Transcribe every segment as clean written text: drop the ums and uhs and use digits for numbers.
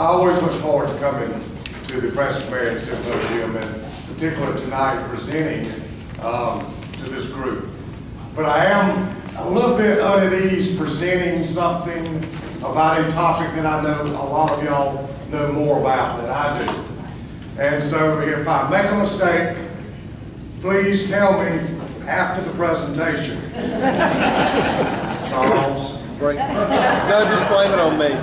always look forward to coming to the Francis Marion Symposium, and particularly tonight presenting to this group. But I am a little bit at ease presenting something about a topic that I know a lot of y'all know more about than I do. And so if I make a mistake, please tell me after the presentation. Charles? No, just blame it on me.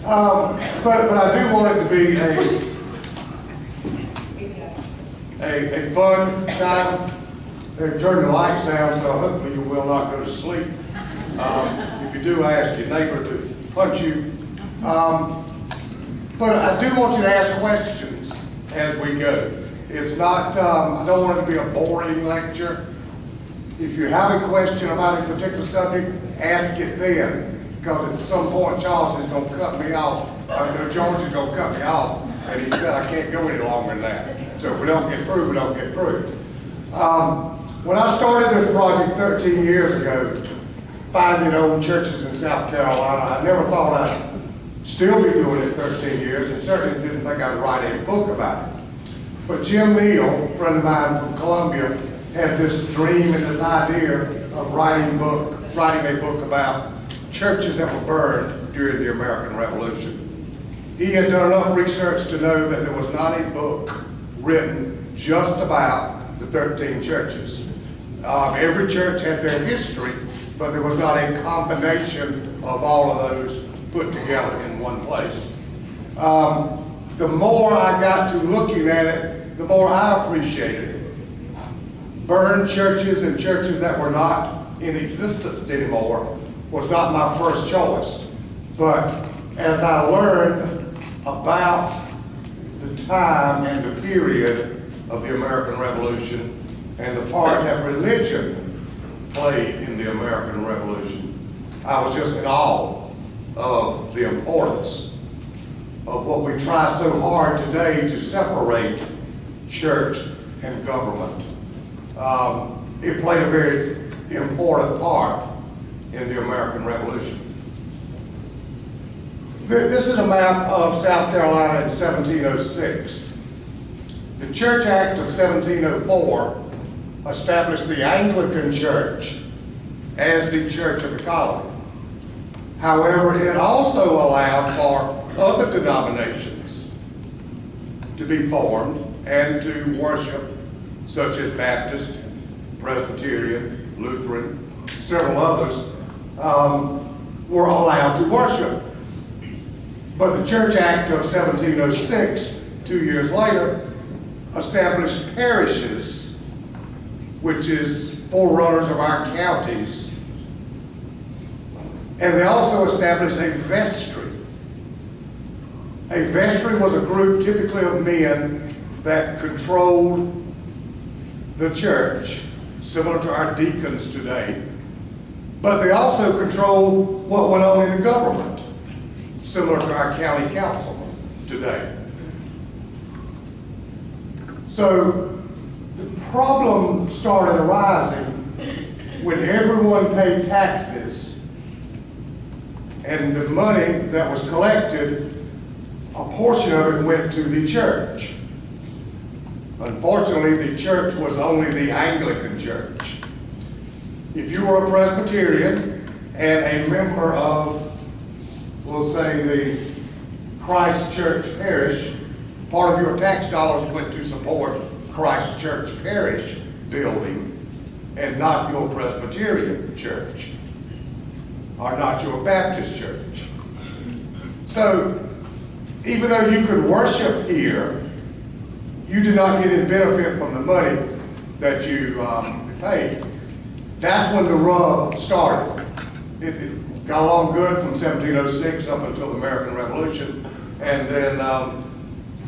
But I do want it to be a fun time. They've turned the lights down, so hopefully you will not go to sleep. If you do, I ask your neighbor to punch you. But I do want you to ask questions as we go. It's not, I don't want it to be a boring lecture. If you have a question about a particular subject, ask it then. Because at some point, Charles is going to cut me off. George is going to cut me off. And he said, I can't go any longer than that. So if we don't get through, we don't get through. When I started this project 13 years ago, finding old churches in South Carolina, I never thought I'd still be doing it 13 years, and certainly didn't think I'd write a book about it. But Jim Neal, a friend of mine from Columbia, had this dream and this idea of writing a book about churches that were burned during the American Revolution. He had done enough research to know that there was not a book written just about the 13 churches. Every church had their history, but there was not a combination of all of those put together in one place. The more I got to looking at it, the more I appreciated it. Burned churches and churches that were not in existence anymore was not my first choice. But as I learned about the time and the period of the American Revolution and the part that religion played in the American Revolution, I was just in awe of the importance of what we try so hard today to separate church and government. It played a very important part in the American Revolution. This is a map of South Carolina in 1706. The Church Act of 1704 established the Anglican Church as the church of the colony. However, it also allowed for other denominations to be formed and to worship, such as Baptist, Presbyterian, Lutheran, several others were allowed to worship. But the Church Act of 1706, 2 years later, established parishes, which is forerunners of our counties. And they also established a vestry. A vestry was a group typically of men that controlled the church, similar to our deacons today. But they also controlled what went on in the government, similar to our county council today. So the problem started arising when everyone paid taxes and the money that was collected, a portion of it went to the church. Unfortunately, the church was only the Anglican church. If you were a Presbyterian and a member of, we'll say, the Christ Church Parish, part of your tax dollars went to support Christ Church Parish building and not your Presbyterian church or not your Baptist church. So even though you could worship here, you did not get any benefit from the money that you paid. That's when the rub started. It got along good from 1706 up until the American Revolution, and then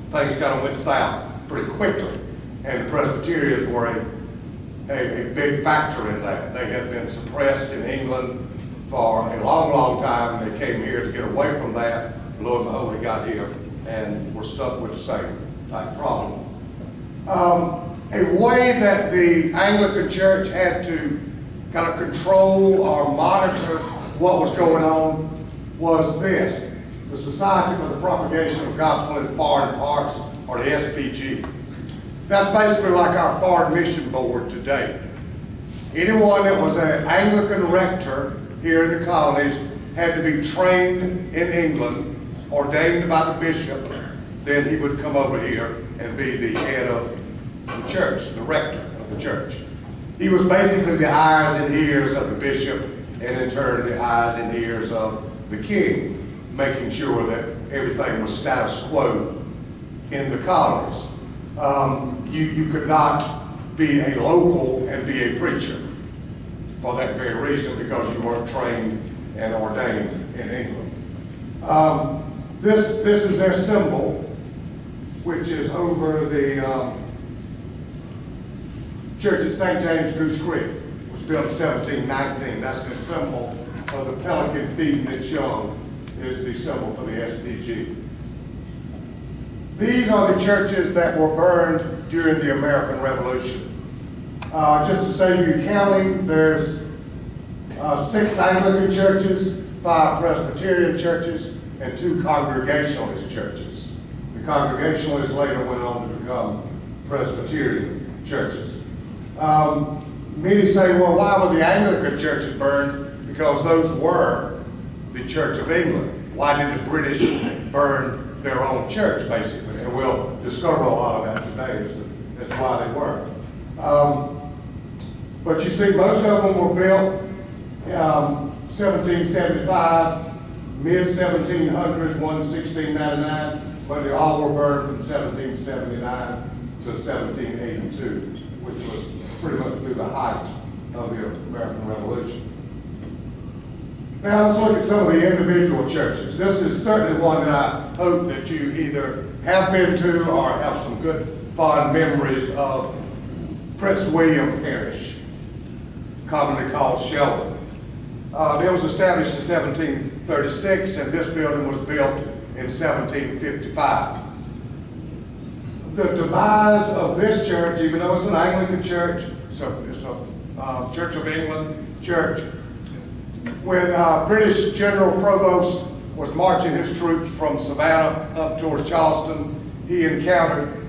things kind of went south pretty quickly. And the Presbyterians were a big factor in that. They had been suppressed in England for a long, long time. They came here to get away from that. Lo and behold, they got here, and we're stuck with the same type problem. A way that the Anglican Church had to kind of control or monitor what was going on was this. the Society for the Propagation of Gospel in Foreign Parts, or the SPG. That's basically like our Foreign Mission Board today. Anyone that was an Anglican rector here in the colonies had to be trained in England, ordained by the bishop, then he would come over here and be the head of the church, the rector of the church. He was basically the eyes and ears of the bishop, and in turn the eyes and ears of the king, making sure that everything was status quo in the colonies. You could not be a local and be a preacher for that very reason, because you weren't trained and ordained in England. This is their symbol, which is over the church at St. James Goose Creek. It was built in 1719. That's the symbol of the pelican feeding its young, is the symbol for the SPG. These are the churches that were burned during the American Revolution. Just to save you counting, there's 6 Anglican churches, 5 Presbyterian churches, and 2 Congregationalist churches. The Congregationalists later went on to become Presbyterian churches. Many say, well, why were the Anglican churches burned? Because those were the Church of England. Why did the British burn their own church, basically? And we'll discover a lot of that today as to why they were. But you see, most of them were built 1775, mid-1700s, 1699, but they all were burned from 1779 to 1782, which was pretty much through the height of the American Revolution. Now let's look at some of the individual churches. This is certainly one that I hope that you either have been to or have some good, fond memories of. Prince William Parish, commonly called Sheldon. It was established in 1736, and this building was built in 1755. The demise of this church, even though it's an Anglican church, it's a Church of England church, when British General Provost was marching his troops from Savannah up towards Charleston, he encountered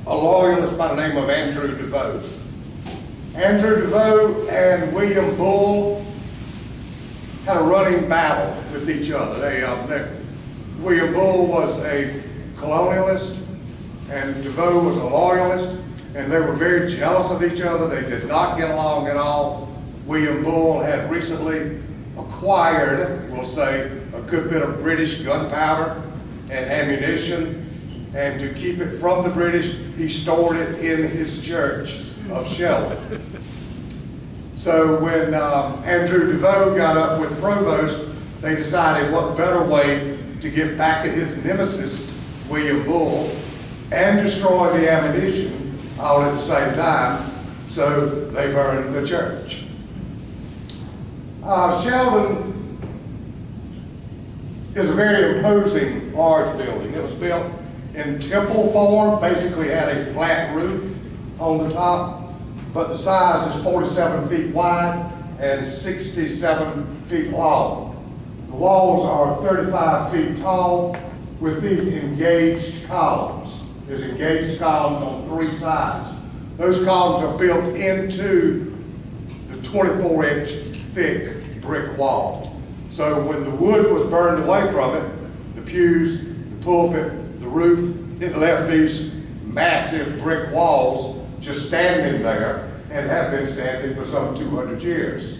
a loyalist by the name of Andrew Devoe. Andrew Devoe and William Bull had a running battle with each other. William Bull was a colonialist and Devoe was a loyalist, and they were very jealous of each other. They did not get along at all. William Bull had recently acquired, we'll say, a good bit of British gunpowder and ammunition, and to keep it from the British, he stored it in his church of Sheldon. So when Andrew Devoe got up with Provost, they decided what better way to get back at his nemesis, William Bull, and destroy the ammunition all at the same time. So they burned the church. Sheldon is a very imposing, large building. It was built in temple form, basically had a flat roof on the top, but the size is 47 feet wide and 67 feet long. The walls are 35 feet tall with these engaged columns. There's engaged columns on 3 sides. Those columns are built into the 24-inch thick brick wall. So when the wood was burned away from it, the pews, the pulpit, the roof, it left these massive brick walls just standing there and have been standing for some 200 years.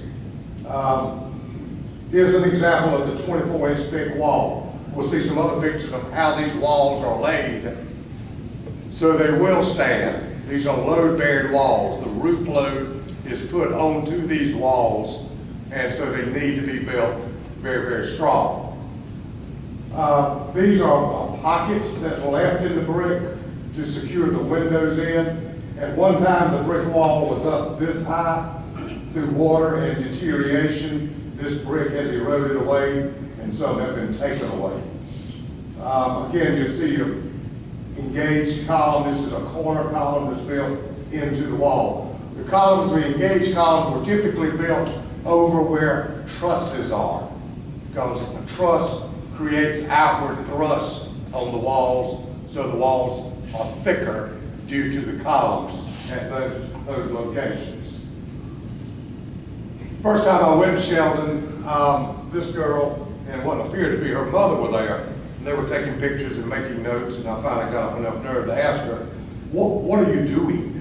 Here's an example of the 24-inch thick wall. We'll see some other pictures of how these walls are laid so they will stand. These are load-bearing walls. The roof load is put onto these walls, and so they need to be built very, very strong. These are pockets that's left in the brick to secure the windows in. At one time, the brick wall was up this high. Through water and deterioration, this brick has eroded away, and some have been taken away. Again, you see your engaged column. This is a corner column that's built into the wall. The columns, the engaged columns, were typically built over where trusses are, because a truss creates outward thrust on the walls, so the walls are thicker due to the columns at those locations. First time I went to Sheldon, this girl and what appeared to be her mother were there. And they were taking pictures and making notes, and I finally got up enough nerve to ask her, what are you doing?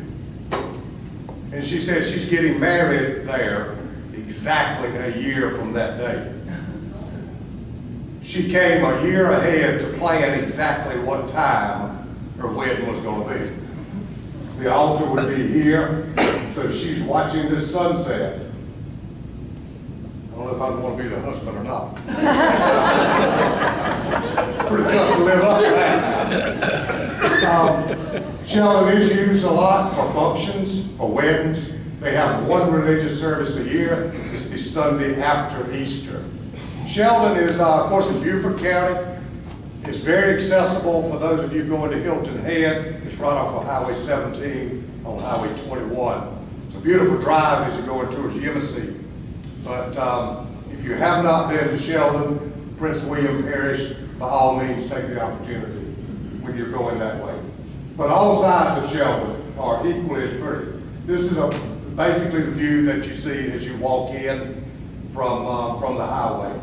And she said she's getting married there exactly a year from that day. She came a year ahead to plan exactly what time her wedding was going to be. The altar would be here, so she's watching this sunset. I don't know if I'd want to be the husband or not. Pretty tough to live up to that. Sheldon is used a lot for functions, for weddings. They have one religious service a year. It's the Sunday after Easter. Sheldon is, of course, in Beaufort County. It's very accessible for those of you going to Hilton Head. It's right off of Highway 17 on Highway 21. It's a beautiful drive as you're going towards Yemassee. But if you have not been to Sheldon, Prince William Parish, by all means take the opportunity when you're going that way. But all sides of Sheldon are equally as pretty. This is basically the view that you see as you walk in from the highway.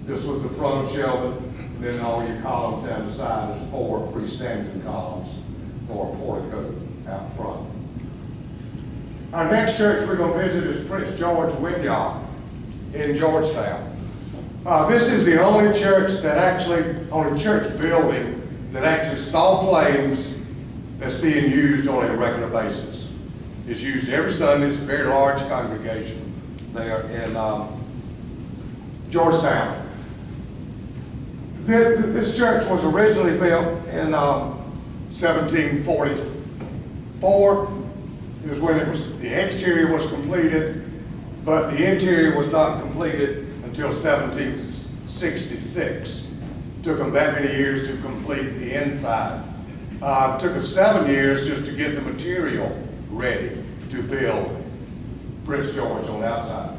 This was the front of Sheldon, and then all your columns down the side is 4 freestanding columns or a portico out front. Our next church we're going to visit is Prince George Wynyard in Georgetown. This is the only church only church building that actually saw flames that's being used on a regular basis. It's used every Sunday. It's a very large congregation there in Georgetown. This church was originally built in 1744. It was when the exterior was completed, but the interior was not completed until 1766. It took them that many years to complete the inside. It took us 7 years just to get the material ready to build Prince George on the outside.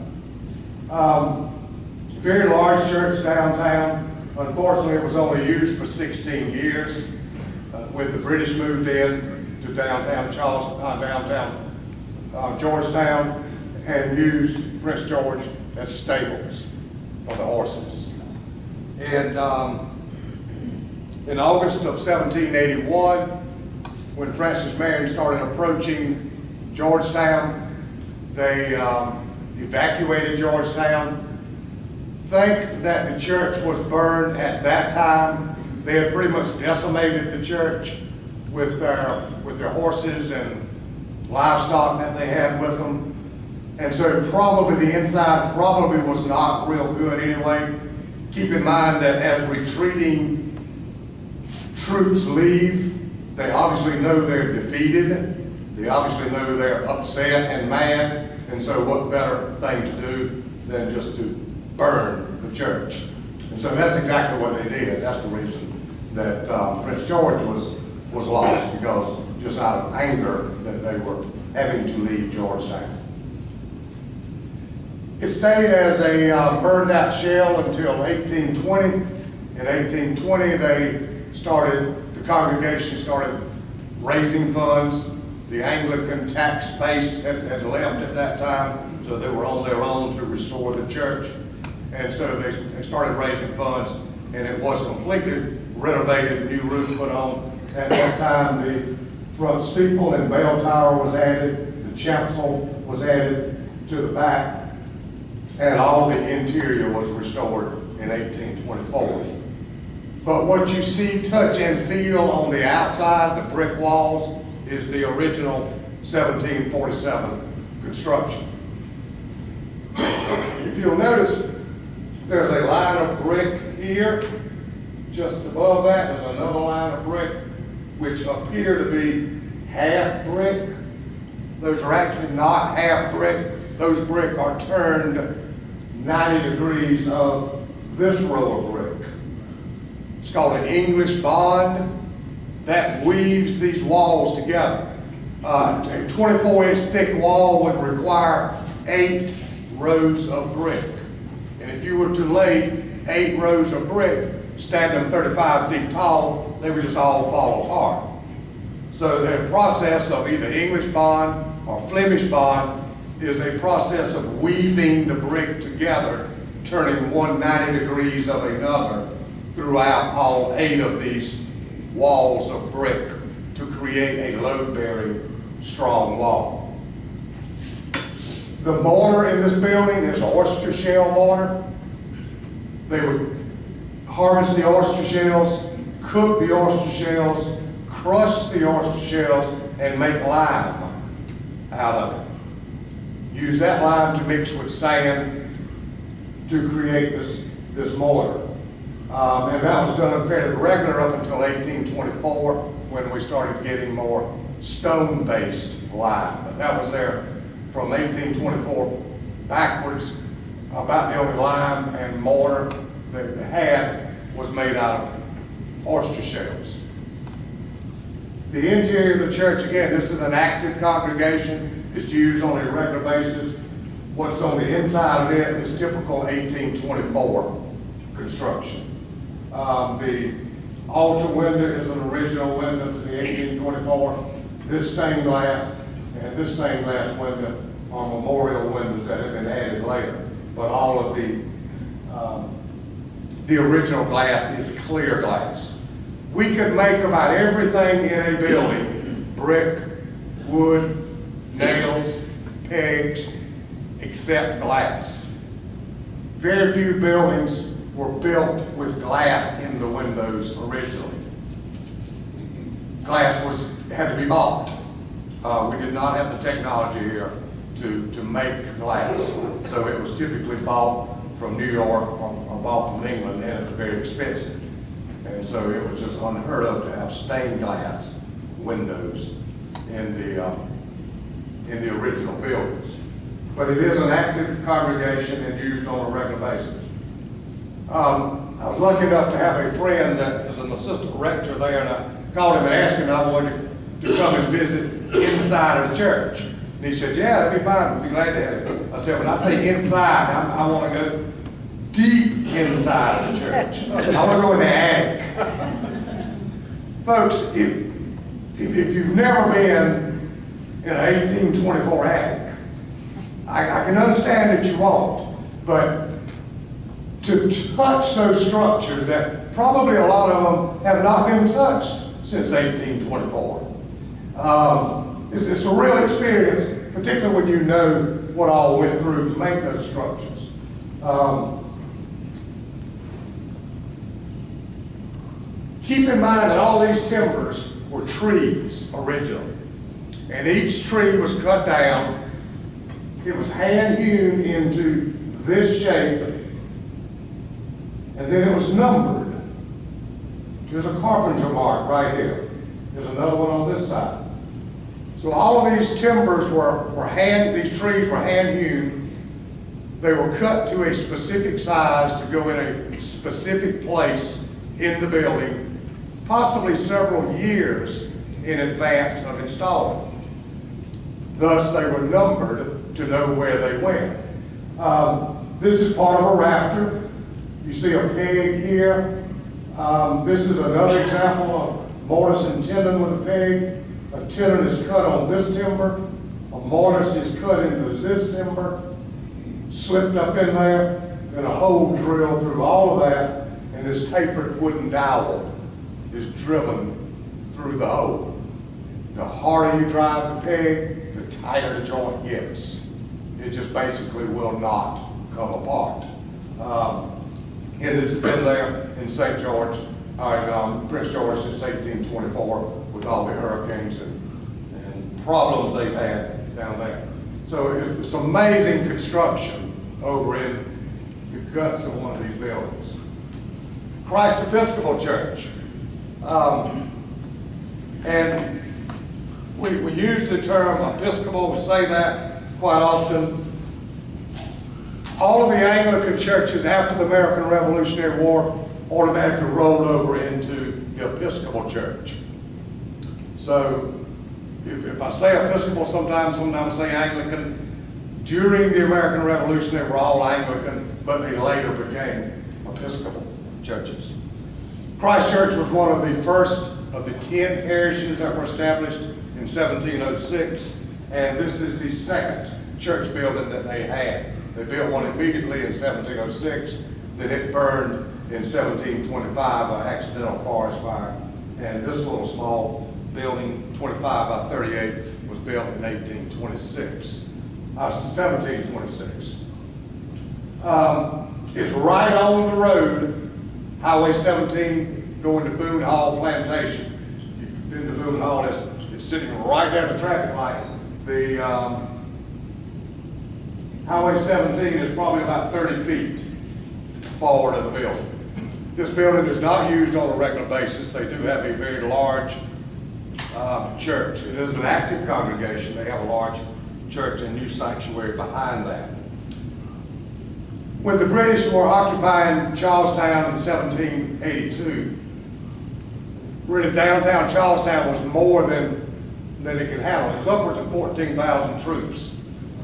Very large church downtown. Unfortunately, it was only used for 16 years. When the British moved in to downtown Georgetown, and used Prince George as stables for the horses. And in August of 1781, when Francis Marion started approaching Georgetown, they evacuated Georgetown. Think that the church was burned at that time. They had pretty much decimated the church with their horses and livestock that they had with them. And so probably the inside probably was not real good anyway. Keep in mind that as retreating troops leave, they obviously know they're defeated. They obviously know they're upset and mad. And so what better thing to do than just to burn the church? And so that's exactly what they did. That's the reason that Prince George was lost, because just out of anger that they were having to leave Georgetown. It stayed as a burned out shell until 1820. In 1820, the congregation started raising funds. The Anglican tax base had left at that time, so they were on their own to restore the church. And so they started raising funds, and it was completely renovated, new roof put on. At that time, the front steeple and bell tower was added, the chancel was added to the back, and all the interior was restored in 1824. But what you see, touch, and feel on the outside, the brick walls, is the original 1747 construction. If you'll notice, there's a line of brick here. Just above that, there's another line of brick, which appear to be half brick. Those are actually not half brick. Those brick are turned 90 degrees of this row of brick. It's called an English bond that weaves these walls together. A 24-inch thick wall would require 8 rows of brick. And if you were to lay 8 rows of brick, stand them 35 feet tall, they would just all fall apart. So the process of either English bond or Flemish bond is a process of weaving the brick together, turning 190 degrees of another throughout all 8 of these walls of brick to create a load-bearing, strong wall. The mortar in this building is oyster shell mortar. They would harvest the oyster shells, cook the oyster shells, crush the oyster shells, and make lime out of it. Use that lime to mix with sand to create this mortar. And that was done fairly regular up until 1824 when we started getting more stone-based lime. But that was there from 1824 backwards. About the only lime and mortar that they had was made out of oyster shells. The interior of the church, again, this is an active congregation. It's used on a regular basis. What's on the inside of it is typical 1824 construction. The altar window is an original window to the 1824. This stained glass and this stained glass window are memorial windows that have been added later. But all of the original glass is clear glass. We could make about everything in a building: brick, wood, nails, pegs, except glass. Very few buildings were built with glass in the windows originally. Glass had to be bought. We did not have the technology here to make glass. So it was typically bought from New York or bought from England, and it was very expensive. And so it was just unheard of to have stained glass windows in the original buildings. But it is an active congregation and used on a regular basis. I was lucky enough to have a friend that is an assistant rector there, and I called him and asked him if I wanted to come and visit inside of the church. And he said, yeah, that'd be fine, we'd be glad to have you. I said, when I say inside, I want to go deep inside of the church. I want to go in the attic. Folks, if you've never been in an 1824 attic, I can understand that you won't, but to touch those structures that probably a lot of them have not been touched since 1824. It's a real experience, particularly when you know what all went through to make those structures. Keep in mind that all these timbers were trees originally, and each tree was cut down. It was hand hewn into this shape, and then it was numbered. There's a carpenter mark right here. There's another one on this side. So all of these timbers these trees were hand hewn. They were cut to a specific size to go in a specific place in the building, possibly several years in advance of installing. Thus, they were numbered to know where they went. This is part of a rafter. You see a peg here. This is another example of mortise and tenon with a peg. A tenon is cut on this timber. A mortise is cut into this timber, slipped up in there, and a hole drilled through all of that, and this tapered wooden dowel is driven through the hole. The harder you drive the peg, the tighter the joint gets. It just basically will not come apart. And this has been there in St. George, Prince George since 1824 with all the hurricanes and problems they've had down there. So it's amazing construction over in the guts of one of these buildings. Christ Episcopal Church. And we use the term Episcopal, we say that quite often. All of the Anglican churches after the American Revolutionary War automatically rolled over into the Episcopal Church. So if I say Episcopal, sometimes I say Anglican. During the American Revolution, they were all Anglican, but they later became Episcopal churches. Christ Church was one of the first of the 10 parishes that were established in 1706, and this is the second church building that they had. They built one immediately in 1706, then it burned in 1725, an accidental forest fire, and this little small building, 25 by 38, was built in 1726. It's right on the road, Highway 17, going to Boone Hall Plantation. If you've been to Boone Hall, it's sitting right there at the traffic light. The Highway 17 is probably about 30 feet forward of the building. This building is not used on a regular basis. They do have a very large church. It is an active congregation. They have a large church and new sanctuary behind that. When the British were occupying Charlestown in 1782, really downtown Charlestown was more than it could handle. It was upwards of 14,000 troops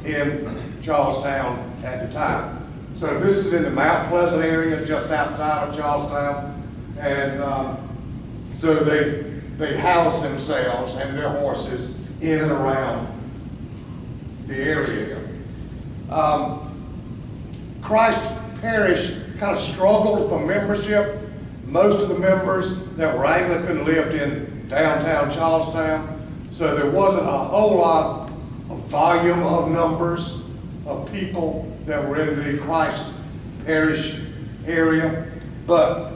in Charlestown at the time. So this is in the Mount Pleasant area, just outside of Charlestown, and so they house themselves and their horses in and around the area. Christ Parish kind of struggled for membership. Most of the members that were Anglican lived in downtown Charlestown, so there wasn't a whole lot of volume of numbers of people that were in the Christ Parish area, but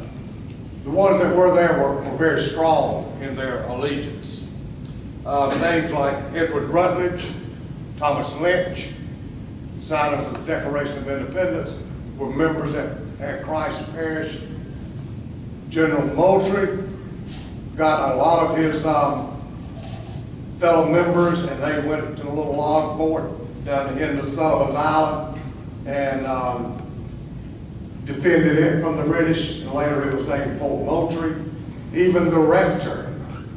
the ones that were there were very strong in their allegiance. Names like Edward Rutledge, Thomas Lynch, signers of the Declaration of Independence, were members at Christ Parish. General Moultrie got a lot of his fellow members, and they went to a little log fort down the end of Sullivan's Island and defended it from the British, and later it was named Fort Moultrie. Even the rector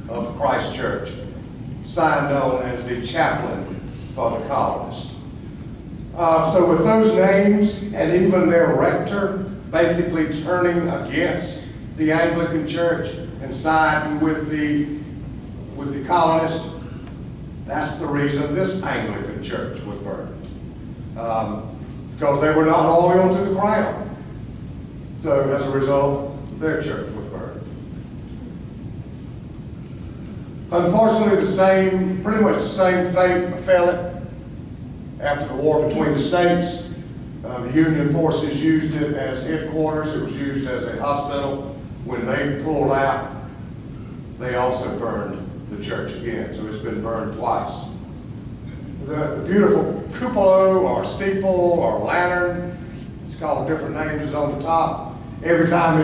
of Christ Church signed on as the chaplain for the colonists. So with those names and even their rector basically turning against the Anglican Church and siding with the colonists, that's the reason this Anglican church was burned. Because they were not loyal to the crown. So as a result, their church was burned. Unfortunately, pretty much the same fate befell it after the war between the states. The Union forces used it as headquarters. It was used as a hospital. When they pulled out, they also burned the church again. So it's been burned twice. The beautiful cupola or steeple or lantern, it's called different names, is on the top. Every time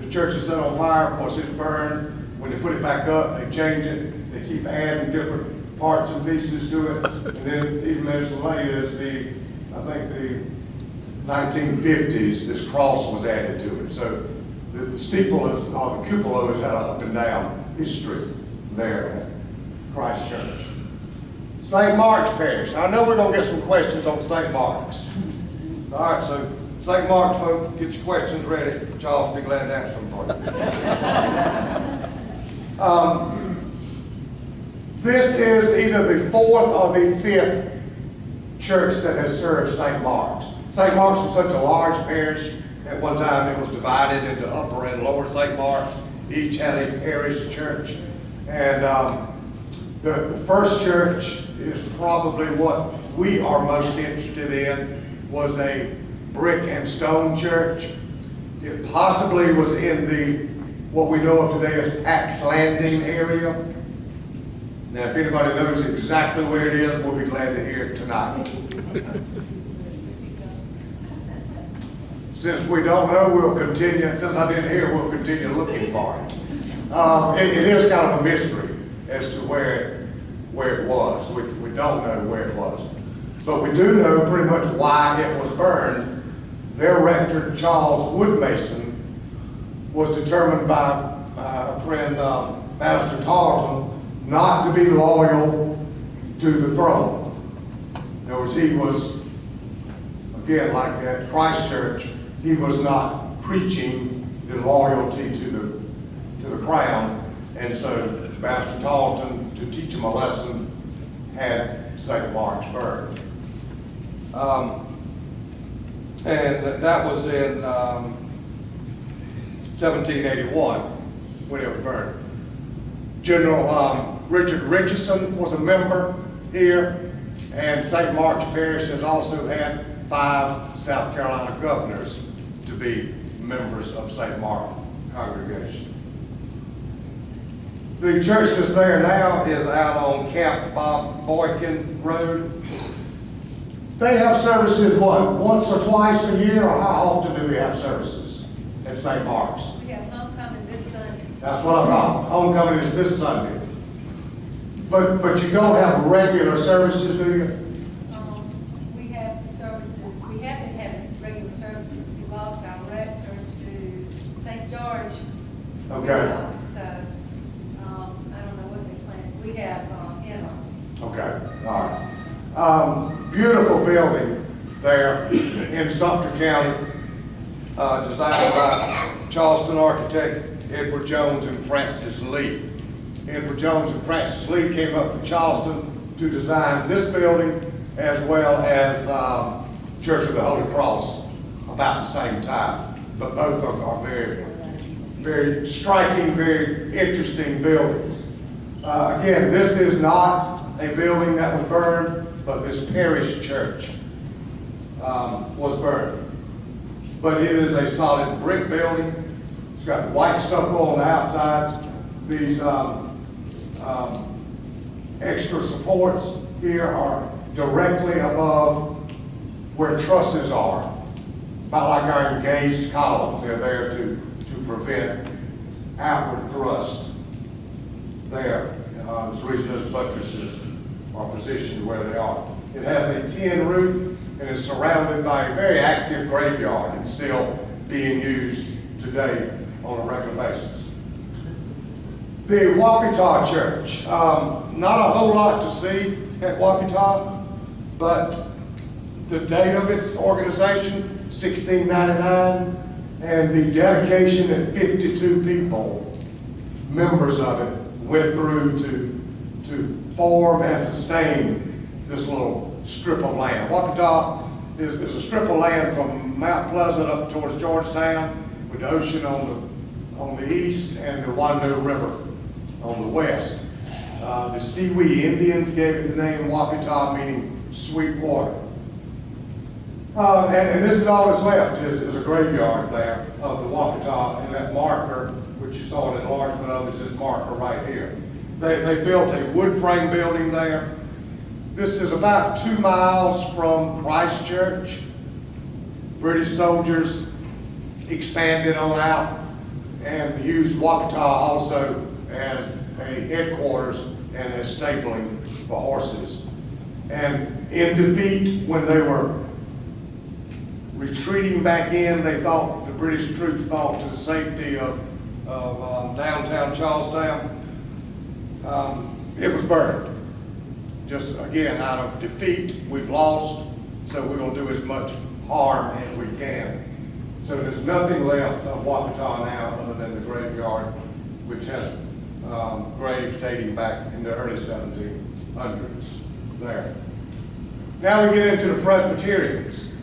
the church is set on fire, of course it's burned. When they put it back up, they change it. They keep adding different parts and pieces to it. And then even as late as the 1950s, this cross was added to it. So the steeple or the cupola has had an up and down history there at Christ Church. St. Mark's Parish. I know we're going to get some questions on St. Mark's. All right, so St. Mark's, folks, get your questions ready. Charles will be glad to answer them for you. This is either the fourth or the fifth church that has served St. Mark's. St. Mark's was such a large parish. At one time it was divided into Upper and Lower St. Mark's. Each had a parish church. And the first church is probably what we are most interested in, was a brick and stone church. It possibly was in what we know of today as Pax Landing area. Now, if anybody knows exactly where it is, we'll be glad to hear it tonight. Since we don't know, we'll continue. Since I didn't hear, we'll continue looking for it. It is kind of a mystery as to where it was. We don't know where it was. But we do know pretty much why it was burned. Their rector, Charles Woodmason, was determined by our friend Master Tarleton not to be loyal to the throne. In other words, he was, again, like at Christ Church, he was not preaching the loyalty to the crown. And so Master Tarleton, to teach them a lesson, had St. Mark's burned. And that was in 1781 when it was burned. General Richard Richardson was a member here, and St. Mark's Parish has also had 5 South Carolina governors to be members of St. Mark congregation. The church that's there now is out on Camp Bob Boykin Road. They have services, what, once or twice a year, or how often do they have services at St. Mark's? We have homecoming this Sunday. That's what I thought. Homecoming is this Sunday. But you don't have regular services, do you? We have services, we have been having regular services. We lost our rector to St. George. Okay. So, I don't know what they plan. We have, Okay, all right. Beautiful building there in Sumter County, designed by Charleston architect Edward Jones and Francis Lee. Edward Jones and Francis Lee came up from Charleston to design this building as well as Church of the Holy Cross about the same time. But both are very, very striking, very interesting buildings. Again, this is not a building that was burned, but this parish church was burned. But it is a solid brick building. It's got white stucco on the outside. These extra supports here are directly above where trusses are, about like our engaged columns. They're there to prevent outward thrust there. It's the reason those buttresses are positioned where they are. It has a tin roof and is surrounded by a very active graveyard and still being used today on a regular basis. The Wapita Church, not a whole lot to see at Wapita, but the date of its organization, 1699, and the dedication that 52 people, members of it, went through to form and sustain this little strip of land. Wapita is a strip of land from Mount Pleasant up towards Georgetown, with the ocean on the east and the Wando River on the west. The Siwi Indians gave it the name Wapita, meaning sweet water. And this is all that's left is a graveyard there of the Wapita, and that marker, which you saw an enlargement of, is this marker right here. They built a wood frame building there. This is about 2 miles from Christchurch. British soldiers expanded on out and used Wapita also as a headquarters and as stapling for horses. And in defeat, when they were retreating back in, they thought, the British troops thought, to the safety of downtown Charlestown, it was burned. Just again, out of defeat, we've lost, so we're going to do as much harm as we can. So there's nothing left of Wapita now other than the graveyard, which has graves dating back in the early 1700s there. Now we get into the Presbyterians.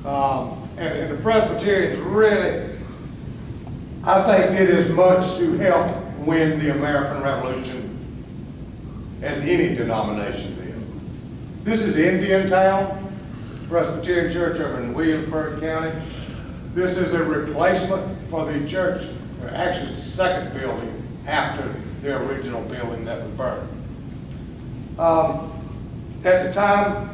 And the Presbyterians really, I think, did as much to help win the American Revolution as any denomination did. This is Indiantown, Presbyterian Church over in Williamsburg County. This is a replacement for the church, or actually it's the second building after the original building that was burned. At the time,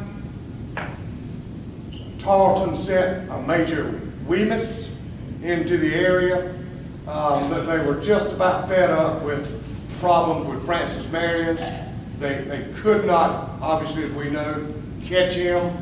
Tarleton sent a major Wemyss into the area. That they were just about fed up with problems with Francis Marion. They could not, obviously, as we know, catch him.